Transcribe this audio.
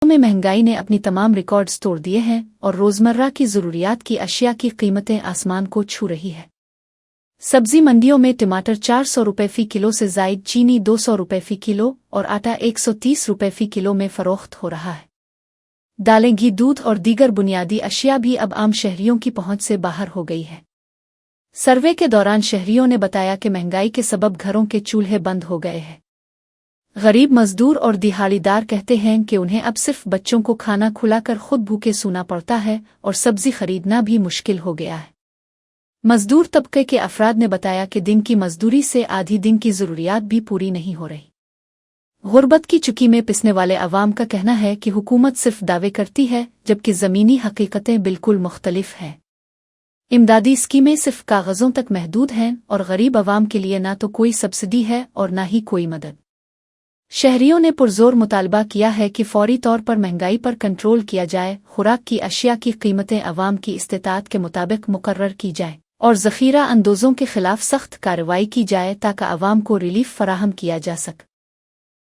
में महंगाई ने अपनी तमाम रिकॉर्ड्स तोड़ दिए हैं और रोज़मर्रा की ज़रूरियात की अशिया की कीमतें आसमान को छू रही है। सब्जी मंडियों में टमाटर 400 रुपये फ़ी किलो से ज़ायद, चीनी 200 रुपये फ़ी किलो और आटा 130 रुपये फ़ी किलो में फ़रोख्त हो रहा है। दालें, घी, दूध और दीगर बुनियादी अशिया भी अब आम शहरियों की पहुंच से बाहर हो गई है। सर्वे के दौरान शहरियों ने बताया कि महंगाई के सबब घरों के चूल्हे बंद हो गए हैं। गरीब मजदूर और दिहाड़ीदार कहते हैं कि उन्हें अब सिर्फ बच्चों को खाना खुलाकर खुद भूखे सूना पड़ता है और सब्जी खरीदना भी मुश्किल हो गया है। मजदूर तबके के अफराद ने बताया कि दिन की मजदूरी से आधी दिन की ज़रूरियात भी पूरी नहीं हो रही। गुर्बत की चुकी में पिसने वाले अवाम का कहना है कि हुकूमत सिर्फ दावे करती है जबकि ज़मीनी हकीकतें बिल्कुल मुख्तलिफ हैं। इमदादी स्कीमें सिर्फ कागज़ों तक महदूद हैं और गरीब अवाम के लिए ना तो कोई सब्सिडी है और ना ही कोई मदद। शहरियों ने पुरजोर मुतालबा किया है कि फौरी तौर पर महंगाई पर कंट्रोल किया जाए, खुराक की अशिया की कीमतें अवाम की इस्तेताअत के मुताबिक मुकर्रर की जाए और ज़ख़ीरा अंदोज़ों के खिलाफ सख्त कार्रवाई की जाए ताकि अवाम को रिलीफ फराहम किया जा सके।